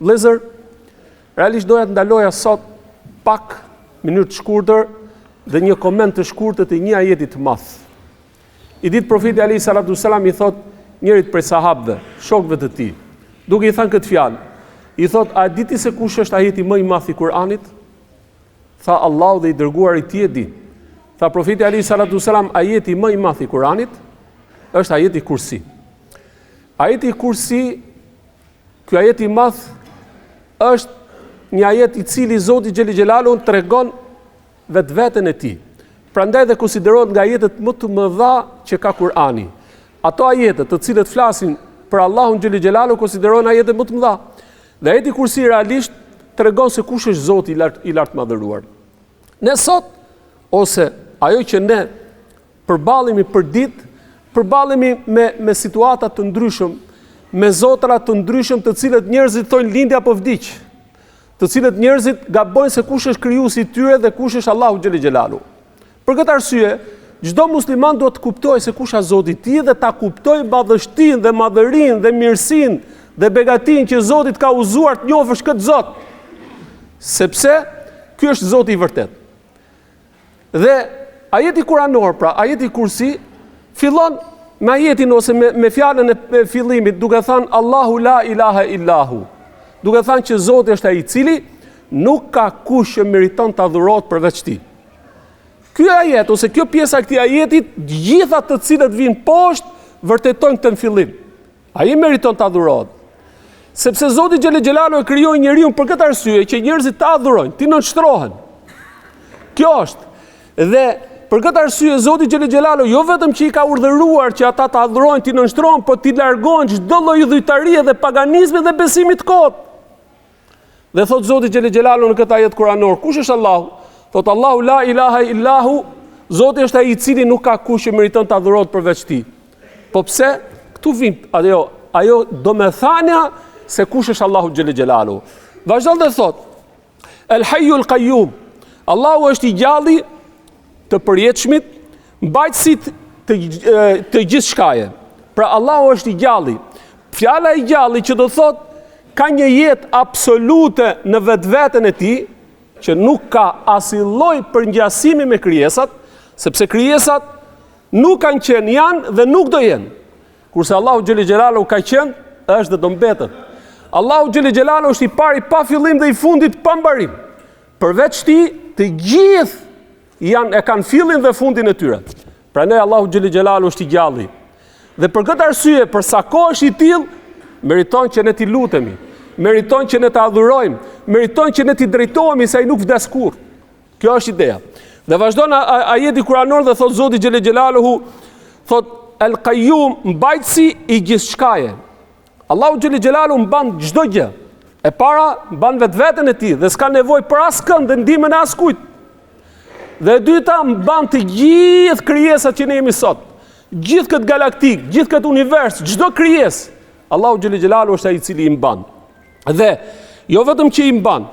Vëllezër, realisht doja të ndaloja sot pak minutë të shkurtër dhe një koment të shkurtër të një ajeti të madh. I ditë profeti alayhi salatu sallam i thot njërit prej sahabëve, shokëve të tij, duke i thënë këtë fjalë, i thot: "A diti se kush është ajeti më i madh i Kur'anit?" Tha: "Allahu dhe i dërguari i tij e di." Tha profeti alayhi salatu sallam: "Ajeti më i madh i Kur'anit është ajeti Kursi." Ajeti Kursi, ky ajet i madh, është një ajet i cili Zoti xhel xhelalu tregon vetveten e tij. Prandaj dhe konsiderohet nga ajetet më të mëdha që ka Kur'ani. Ato ajetet të cilët flasin për Allahun xhel xhelalu konsiderohen ajetet më të mëdha. Dhe ajeti Kursi realisht tregon se kush është Zoti i lartë madhëruar. Ne sot, ose ajo që ne përballemi për ditë, përballemi me situata të ndryshëm, me zotra të ndryshëm të cilët njerëzit thonë lindja apo vdiq, të cilët njerëzit gabojnë se kush është krijuesi i tyre dhe kush është Allahu xhel xhelalu. Për këtë arsye, çdo musliman duhet të kuptojë se kush është Zoti i tij dhe ta kuptojë madhështinë dhe madhërinë dhe mirësinë dhe begatinë që Zoti ka uzuar të njohësh këtë Zot. Sepse ky është Zoti i vërtet. Dhe ajeti kuranor, pra ajeti Kursi, fillon me ajetin ose me fjalën e fillimit duke thënë Allahu la ilaha illahu. Duke thënë që Zoti është ai i cili nuk ka kush që meriton të adhurohet përveç tij. Ky ajet ose kjo pjesa e këtij ajeti, gjitha të cilët vijnë poshtë vërtetojnë këtë në fillim. Ai meriton të adhurohet. Sepse Zoti xhel xhelalu e krijoi njeriu për këtë arsye që njerëzit ta adhurojnë, ti nënshtrohen. Kjo është. Dhe për këtë arsye Zoti xhel xhelalu jo vetëm që i ka urdhëruar që ata ta adhurojnë, ti nënshtrohen, por ti largojnë çdo lloj dhujtarie dhe paganizmi dhe besimit kot. Dhe thot Zoti xhel xhelalu në këtë ajet kuranor, kush është Allahu? Thot Allahu la ilaha illahu, Zoti është ai i cili nuk ka kush që meriton të adhurohet përveç tij. Po pse? Ktu vin ajo domethënia se kush është Allahu xhel xhelalu. Vazhdon dhe thot: El hayyul qayyum. Allahu është i gjalli të përjetshmit, mbajtësi të gjithë shkaje. Pra Allahu është i gjalli. Fjala i gjalli që do thot ka një jetë absolute në vetveten e tij, që nuk ka asnjë lloj përngjasimi me krijesat, sepse krijesat nuk kanë qenë, janë dhe nuk do jenë. Kurse Allahu xhel xhelalu ka qenë, është dhe do mbetet. Allahu xhel xhelalu është i pari pa fillim dhe i fundit pa mbarim. Përveç tij, të gjithë e kanë fillin dhe fundin e tyre. Prandaj Allahu xhel xhelalu është i gjalli. Dhe për këtë arsye, për sa kohë është i tillë, meriton që ne t'i lutemi, meriton që ne të adhurojmë, meriton që ne t'i drejtohemi se ai nuk vdes kurrë. Kjo është ideja. Dhe vazhdon ajeti kuranor dhe thot Zoti xhel xhelaluhu, thot El Qayyum, mbajtësi i gjithçkaje. Allahu xhel xhelalu mban çdo gjë. E para mban vetveten e tij dhe s'ka nevojë për askënd dhe ndihmën e askujt. Dhe e dyta mban të gjithë krijesat që ne jemi sot. Gjithë këtë galaktik, gjithë këtë univers, çdo krijesë, Allahu xhel xhelalu është ai i cili i mban. Dhe jo vetëm që i mban,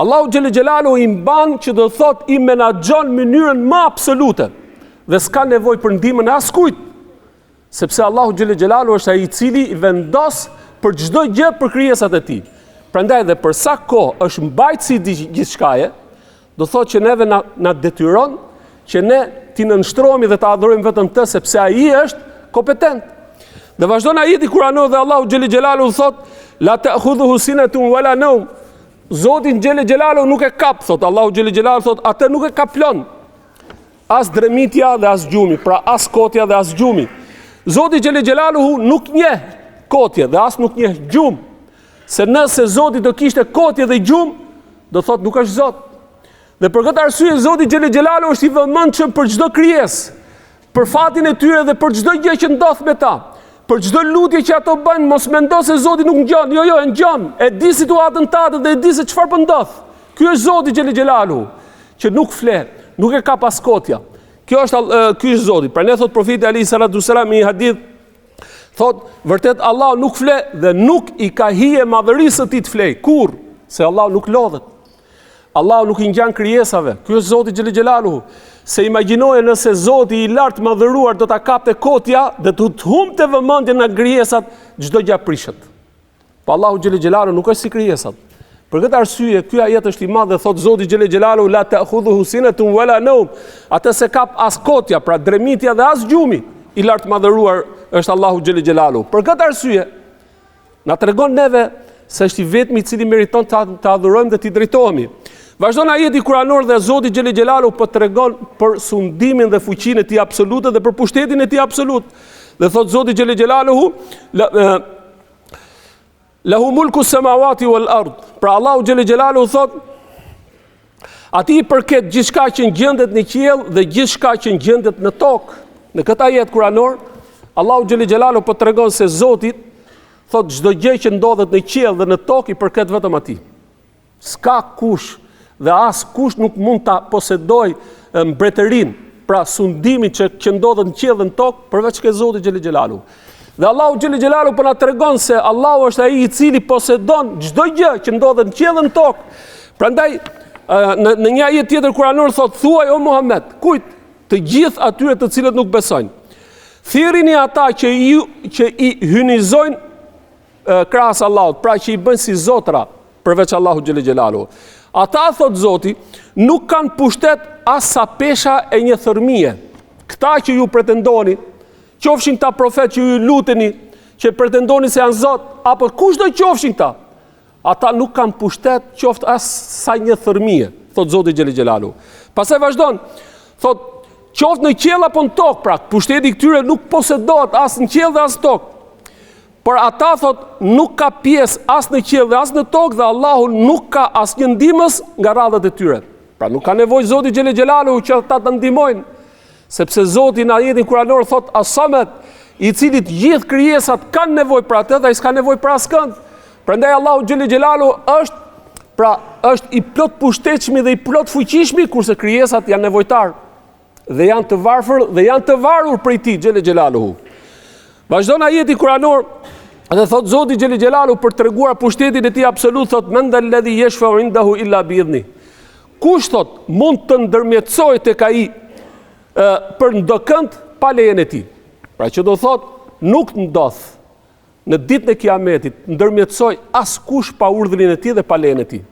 Allahu xhel xhelalu i mban që do thot i menaxhon në mënyrën më absolute dhe s'ka nevojë për ndihmën e askujt. Sepse Allahu xhel xhelalu është ai i cili i vendos për çdo gjë për krijesat e tij. Prandaj dhe për sa kohë është mbajtësi i gjithçkaje, do thotë që neve na detyron që ne t'i nënshtrohemi dhe ta adhurojmë vetëm të, sepse ai është kompetent. Dhe vazhdon ajeti kuranor dhe Allahu xhel xhelalu thot: La ta'khudhuhu sinatun wala nawm. Zoti xhel xhelalu nuk e kap, thot Allahu xhel xhelalu thot, atë nuk e ka plon. As dremitja dhe as gjumi, pra as kotja dhe as gjumi. Zoti xhel xhelalu nuk njeh kotje dhe as nuk njeh gjum. Se nëse Zoti do kishte kotje dhe gjum, do thot nuk është Zot. Dhe për këtë arsye Zoti xhel xhelalu është i vëmendshëm për çdo krijesë, për fatin e tyre dhe për çdo gjë që ndodh me ta. Për çdo lutje që ato bëjnë, mos mendo se Zoti nuk ngjan. Jo, e ngjan. E di situatën tatë dhe e di se çfarë po ndodh. Ky është Zoti xhel xhelalu, që nuk flet, nuk e ka pas kotja. Ky është Zoti. Pra ne thot profeti alayhi salatu sallam në hadith, thot vërtet Allah nuk flet dhe nuk i ka hije madhërisë së tij të flej. Kurr, se Allah nuk lodhet. Allah nuk i ngjan krijesave. Ky është Zoti xhel xhelalu. Se imagjinoje nëse Zoti i lartë madhëruar do ta kapte kotja dhe do të humbte vëmendjen nga krijesat, çdo gjë prishet. Po Allahu xhelel xhelalu nuk është si krijesat. Për këtë arsye, ky ajet është i madh dhe thot Zoti xhelel xhelalu la ta'khudhuhu sinatun wala nawm. Atë se kap as kotja, pra dremitja dhe as gjumi. I lartë madhëruar është Allahu xhelel xhelalu. Për këtë arsye, na tregon neve se është i vetmi i cili meriton të adhurojmë dhe t'i drejtohemi. Vazhdon ajeti kuranor dhe Zoti xhelel xhelalu po tregon për sundimin dhe fuqinë e tij absolute dhe për pushtetin e tij absolut. Dhe thot Zoti xhelel xhelaluhu lahu mulku samawati wal ard. Pra Allahu xhelel xhelaluhu thot atij i përket gjithçka që gjendet në qiell dhe gjithçka që gjendet në tokë. Në këtë ajet kuranor, Allahu xhelel xhelaluhu po tregon se Zoti thot çdo gjë që ndodhet në qiell dhe në tokë i përket vetëm atij. S'ka kush dhe as kush nuk mund ta posedoj mbretërinë, pra sundimin që ndodhet në qiell dhe në tokë përveç ke Zoti xhelel xhelaluhu. Dhe Allahu xhelel xhelaluhu po na tregon se Allahu është ai i cili posedon çdo gjë që ndodhet në qiell dhe në tokë. Prandaj në një ajet tjetër kuranor thot thuaj o Muhammed, kujt të gjithë atyre të cilët nuk besojnë. Thirrini ata që i hynizojnë krahas Allahut, pra që i bëjnë si zotra përveç Allahu xhelel xhelaluhu. Ata, thot Zoti, nuk kanë pushtet as sa pesha e një thërmie. Këta që ju pretendoni, qofshin ta profet që ju luteni, që pretendoni se janë Zot, apo kushdo qofshin ta, ata nuk kanë pushtet qoftë as sa një thërmie, thot Zoti xhelel xhelaluhu. Pastaj vazhdon, thot qoftë në qiell apo në tokë, pra pushteti i këtyre nuk posedohet as në qiell dhe as në tokë. Por ata thot nuk ka pjesë as në qiell dhe as në tokë dhe Allahu nuk ka asnjë ndihmës nga radhat e tyre. Pra nuk ka nevojë Zoti xhelel xhelaluhu që ata të ndihmojnë, sepse Zoti në ajetin kuranor thot as-Samad, i cili të gjithë krijesat kanë nevojë për atë dhe ai s'ka nevojë për askënd. Prandaj Allahu xhelel xhelaluhu është i plot pushtetshëm dhe i plot fuqishëm, kurse krijesat janë nevojtar dhe janë të varfër dhe janë të varur prej tij xhelel xhelaluhu. Vazhdon ajeti kuranor dhe thot Zoti xhelel xhelaluhu për treguar pushtetin e tij absolut, thot men alladhi yashfa'u indahu illa bi'idhni. Kush thot mund të ndërmjetësojë tek ai për ndokënd pa lejen e tij. Pra që do thot nuk ndodh në ditën e Kiametit ndërmjetësoj askush pa urdhrin e tij dhe pa lejen e tij.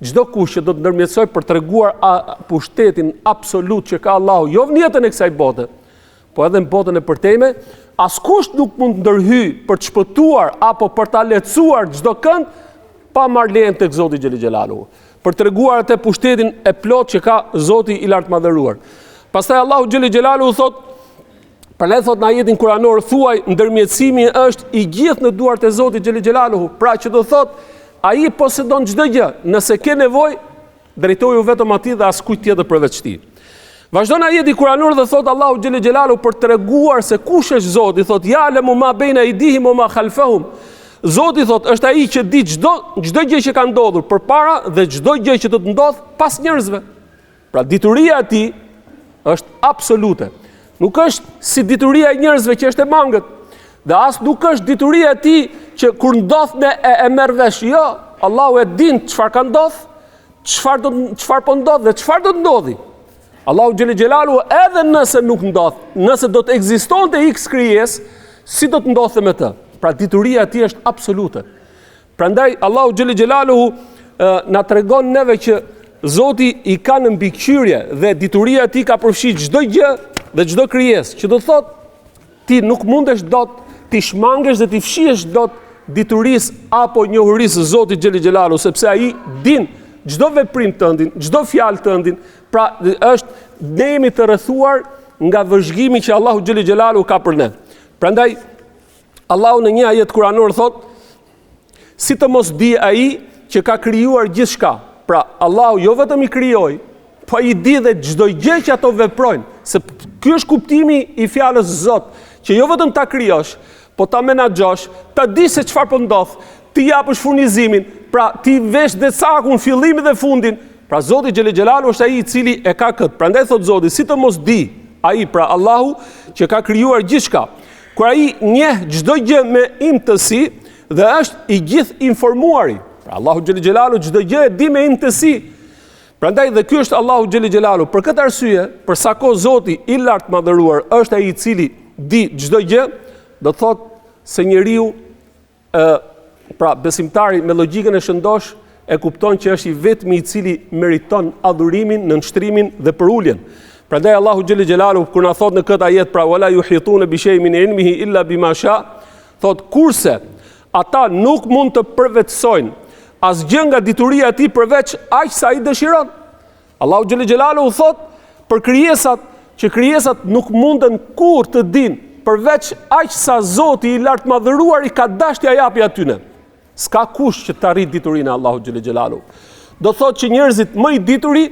Çdo kush që do të ndërmjetësoj për treguar pushtetin absolut që ka Allahu, jo në jetën e kësaj bote, po edhe në botën e përtejme, askush nuk mund ndërhyj për të shpëtuar apo për ta lehtësuar çdo kënd pa marrë lejen tek Zoti xhelel xhelaluhu, për treguar atë pushtetin e plot që ka Zoti i lartë madhëruar. Pastaj Allahu xhelel xhelaluhu thot, thot në ajetin kuranor, thuaj ndërmjetësimi është i gjithë në duart e Zotit xhelel xhelaluhu, pra që do thot ai posedon çdo gjë, nëse ke nevojë drejtoju vetëm atij dhe askujt tjetër përveç tij. Vazhdon ajeti kuranor dhe thot Allahu xhelel xhelaluhu për treguar se kush është Zoti, thot ya'lamu ma baina aydihim wa ma khalfahum. Zoti thot është ai që di çdo gjë që ka ndodhur përpara dhe çdo gjë që do të ndodh pas njerëzve. Pra dituria e tij është absolute. Nuk është si dituria e njerëzve që është e mangët. Dhe as nuk është dituria e tij që kur ndodh e merr vesh. Jo, Allahu e din çfarë ka ndodh, çfarë po ndodh dhe çfarë do të ndodhi. Allahu xhelel xhelaluhu edhe nëse nuk ndodh, nëse do të ekzistonte X krijesë, si do të ndodhte me të? Pra dituria e tij është absolute. Prandaj Allahu xhelel xhelaluhu na tregon neve që Zoti i ka në mbikëqyrje dhe dituria e tij ka përfshirë çdo gjë dhe çdo krijesë, që do të thotë ti nuk mundesh dot ti shmangesh dhe ti fshihesh dot diturisë apo njohurisë së Zotit xhelel xhelaluhu, sepse ai din çdo veprim tëndin, çdo fjalë tëndin, pra është ne jemi të rrethuar nga vëzhgimi që Allahu xhelel xhelaluhu ka për ne. Prandaj Allahu në një ajet kuranor thot, si të mos di ai që ka krijuar gjithçka. Pra Allahu jo vetëm i krijoi, po i di dhe çdo gjë që ato veprojnë. Se ky është kuptimi i fjalës Zot, që jo vetëm ta krijosh, po ta menaxhosh, ta di se çfarë po ndodh, ti japësh furnizimin, pra ti vesh decakun, fillimin dhe fundin. Pra Zoti xhelel xhelaluhu është ai i cili e ka këtë. Prandaj thot Zoti, si të mos di ai, pra Allahu që ka krijuar gjithçka. Kur ai njeh çdo gjë me imtësi dhe është i gjithë informuari. Pra Allahu xhelel xhelaluhu çdo gjë e di me imtësi. Prandaj dhe ky është Allahu xhelel xhelaluhu. Për këtë arsye, për sa kohë Zoti i lartë madhëruar është ai i cili di çdo gjë, do thot se njeriu Pra besimtari me logjikën e shëndosh e kupton që është i vetmi i cili meriton adhurimin, nënshtrimin dhe përuljen. Prandaj Allahu xhelle xhelalu kur na thot në këtë ajet pra wala yuhituna bi shay'in min ilmihi illa bima sha, thot kurse ata nuk mund të përvetësojnë asgjë nga dituria e tij përveç aq sa ai dëshiron. Allahu xhelle xhelalu thot për krijesat që krijesat nuk munden kur të dinë përveç aq sa Zoti i lartë madhëruar i ka dashur t'ia japi atyne. S'ka kush që të arrit diturinë e Allahu xhelle xhelalu. Do thot që njerëzit më i dituri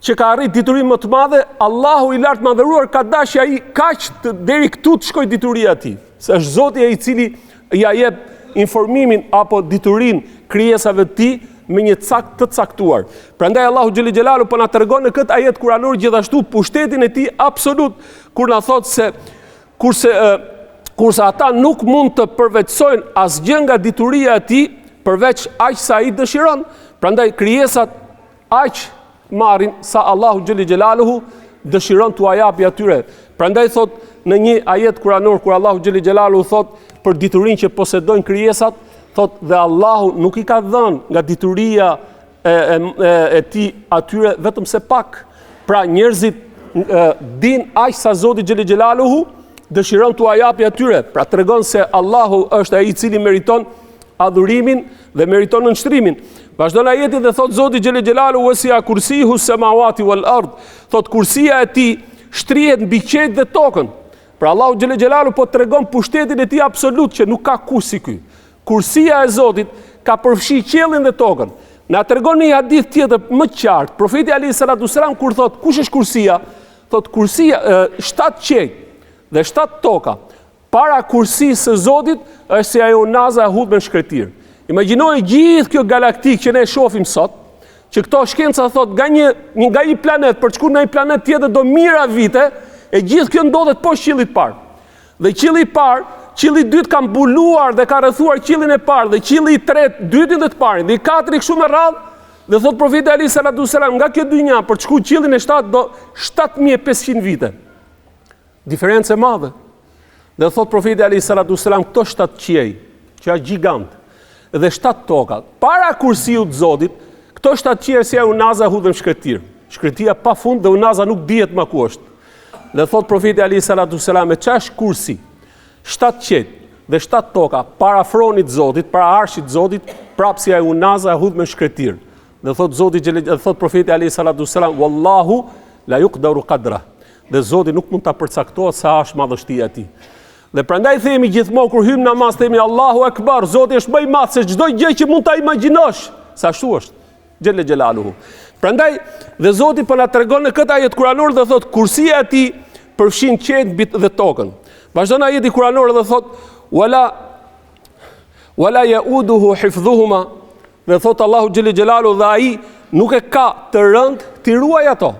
që ka arrit diturinë më të madhe, Allahu i lartë madhëruar ka dashur ai kaq deri këtu të shkojë dituria e tij. Se është Zoti ai i cili ja jep informimin apo diturinë krijesave të tij me një të caktuar. Prandaj Allahu xhelle xhelalu po na tregon në këtë ajet kuranor gjithashtu pushtetin e tij absolut kur na thot se kurse ata nuk mund të përveçsojnë asgjë nga dituria e tij përveç aq sa ai dëshiron. Prandaj krijesat aq marrin sa Allahu xhelle xhelaluhu dëshiron t'u japi atyre. Prandaj thot në një ajet kuranor kur Allahu xhelle xhelaluhu thot për diturinë që posedojnë krijesat, thot dhe Allahu nuk i ka dhënë nga dituria e tij atyre vetëm se pak. Pra njerëzit din aq sa Zoti xhelle xhelaluhu dëshiron t'u japi atyre. Pra tregon se Allahu është ai i cili meriton adhurimin dhe meriton nënshtrimin. Vazhdon ajeti dhe thot Zoti xhelle xhelaluhu wasi'a kursihu samawati wal ard. Thot kursia e tij shtrihet mbi qiell dhe tokën. Pra Allahu xhelle xhelaluhu po tregon pushtetin e tij absolut që nuk ka kush si ky. Kursia e Zotit ka përfshi qiellin dhe tokën. Na tregon një hadith tjetër më qartë. Profeti alayhi salatu wasalam kur thot kush është kursia? Thot kursia 7 qiell dhe 7 toka. Para kursisë së Zotit është si ajo naza e hudhur me shkretir. Imagjinoj gjithë kjo galaktik që ne shohim sot, që këto shkenca thot nga një planet për të shkuar në një planet tjetër do mijëra vite, e gjithë kjo ndodhet poshtë qiellit parë. Dhe qielli i parë, qielli i dytë ka mbuluar dhe ka rrethuar qiellin e parë, dhe qielli i tretë, dytin dhe të parin, dhe i katërt kështu me radhë, dhe thot profeti alayhi salatu wasalam nga kjo dynja për të shkuar qiellin e 7 do 7500 vite. Diferencë e madhe. Dhe thot profeti alayhi salatu wasalam këto 7 qiell, që janë gjigant, dhe 7 toka, para kursiut të Zotit, këto 7 qiell si ajo naza hudhën shkretir. Shkretia pafund dhe unaza nuk dihet më ku është. Dhe thot profeti alayhi salatu wasalam, ç'është kursi? 7 qiell dhe 7 toka para fronit të Zotit, para arshit të Zotit, prapë si ajo naza hudhën shkretir. Dhe thot Zoti thot profeti alayhi salatu wasalam, wallahu la yuqdaru qadra. Dhe Zoti nuk mund ta përcaktohet sa është madhështia e tij. Dhe prandaj themi gjithmonë kur hym namaz themi Allahu Akbar, Zoti është më i madh se çdo gjë që mund ta imagjinosh. Sa ashtu është. Xhelle xhelaluhu. Prandaj dhe Zoti po na tregon në këtë ajet kuranor dhe thot kursia e tij përfshin qiellin dhe tokën. Vazhdon ajeti kuranor dhe thot wala yauduhu hifdhuhuma. Dhe thot Allahu xhelle xhelaluhu dhe ai nuk e ka të rënd t'i ruaj ato.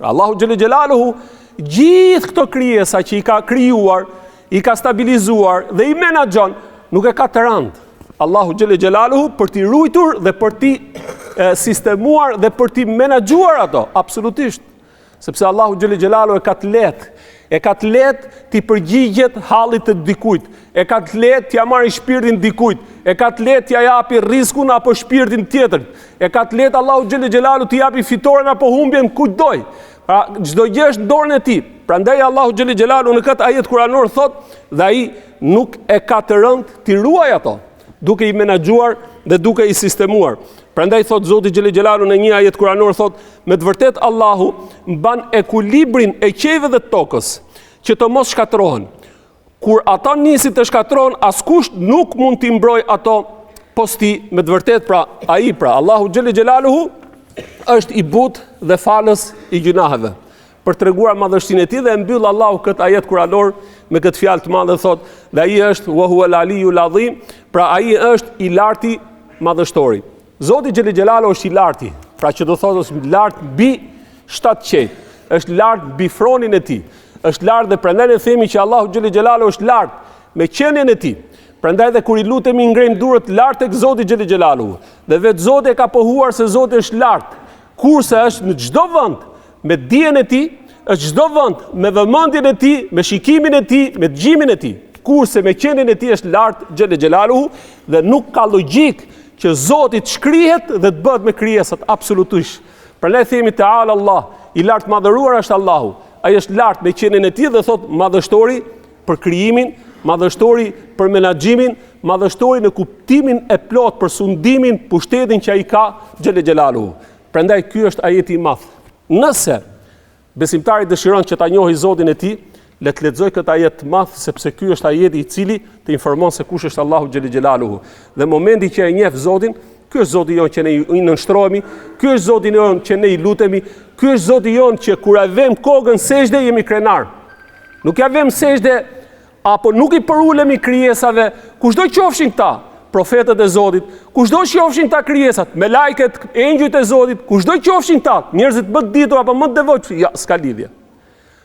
Allahu xhelle xhelaluhu gjithë këto krijesa që i ka krijuar, i ka stabilizuar dhe i menaxhon, nuk e ka të rënd. Allahu xhelle xhelaluhu për t'i ruajtur dhe për t'i sistemuar dhe për t'i menaxhuar ato, absolutisht. Sepse Allahu xhelle xhelaluhu e ka të lehtë t'i përgjigjet hallit të dikujt, e ka të lehtë t'ia marrë shpirtin dikujt, e ka të lehtë t'ia japi rrezikun apo shpirtin tjetër, e ka të lehtë Allahu xhelle xhelaluhu t'i japi fitoren apo humbjen kujt doj. Pra çdo gjë është në dorën e tij. Prandaj Allahu xhelle xhelaluhu në këtë ajet kuranor thot dhe ai nuk e ka të rënd t'i ruaj ato, duke i menaxhuar dhe duke i sistemuar. Prandaj thot Zoti xhelle xhelaluhu në një ajet kuranor thot me të vërtet Allahu mban ekuilibrin e qiellve dhe tokës që të mos shkatërrohen. Kur ata nisin të shkatërrohen, askush nuk mund t'i mbrojë ato posti me të vërtet Allahu xhelle xhelaluhu është i butë dhe falës i gjunaheve. Për treguar madhështinë e tij dhe mbyll Allahu këtë ajet kuranor me këtë fjalë të madhe thot, dhe ai është wa huwa al-aliyyul azim, pra ai është i larti madhështori. Zoti xhelle xhelaluhu është i larti, pra që do thotë është lart mbi 7 qiell, është lart mbi fronin e tij, është lart dhe prandaj ne themi që Allahu xhelle xhelaluhu është lart me qenien e tij. Prandaj dhe kur i lutemi ngrejmë durët lart tek Zoti xhelle xhelaluhu. Dhe vetë Zoti e ka pohuar se Zoti është lart, kurse është në çdo vend me dijen e tij, është çdo vend me vëmendjen e tij, me shikimin e tij, me dëgjimin e tij. kurse me qenin e tij është lart xhel xhelaluhu dhe nuk ka logjik që Zoti të shkrihet dhe të bëhet me krijesat absolutisht. Prandaj themi Teala Allah, i lartë madhëruar është Allahu. Ai është lart me qenin e tij dhe thot madhështori për krijimin, madhështori për menaxhimin, madhështori në kuptimin e plot për sundimin, pushtetin që ai ka xhel xhelaluhu. Prandaj ky është ajeti i madh. Nëse besimtari dëshiron që ta njohë Zotin e tij, le të lexoj këtë ajet të madh sepse ky është ajeti i cili të informon se kush është Allahu xhel xhelaluhu. Dhe momenti që e njeh Zotin, ky është Zoti jon që ne i nënshtrohemi, ky është Zoti jon që ne i lutemi, ky është Zoti jon që kur e vëm kokën sejdë jemi krenar. Nuk ja vëm sejdë apo nuk i përulemi krijesave, kushdo qofshin këta, profetët e Zotit, kushdo qofshin këta krijesat, me lajket, engjujt e Zotit, kushdo qofshin këta, njerëzit më të ditur apo më të devotshëm, ja, s'ka lidhje.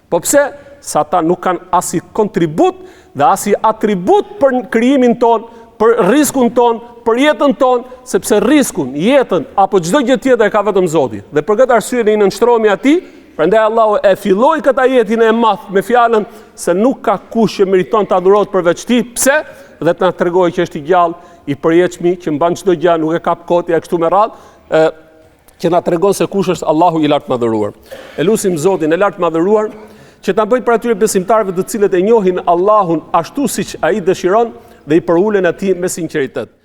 Po pse? Sa ata nuk kanë asi kontribut dhe asi atribut për krijimin ton, për riskun ton, për jetën ton, sepse riskun, jetën apo çdo gjë tjetër ka vetëm Zoti. Dhe për këtë arsye ne i nënshtrohemi atij. Prandaj Allahu e filloi këtë ajetin e madh me fjalën se nuk ka kush që meriton të adhurohet përveç tij. Pse? Dhe të na tregojë që është i gjallë, i përjetshëm, që mban çdo gjë, nuk e kap kot ja kështu me radhë, që na tregon se kush është Allahu i lartë madhëruar. Elusim Zotin e lartë madhëruar që ta bëjë për atyre besimtarëve të cilët e njohin Allahun ashtu siç ai dëshiron dhe i përulen atij me sinqeritet.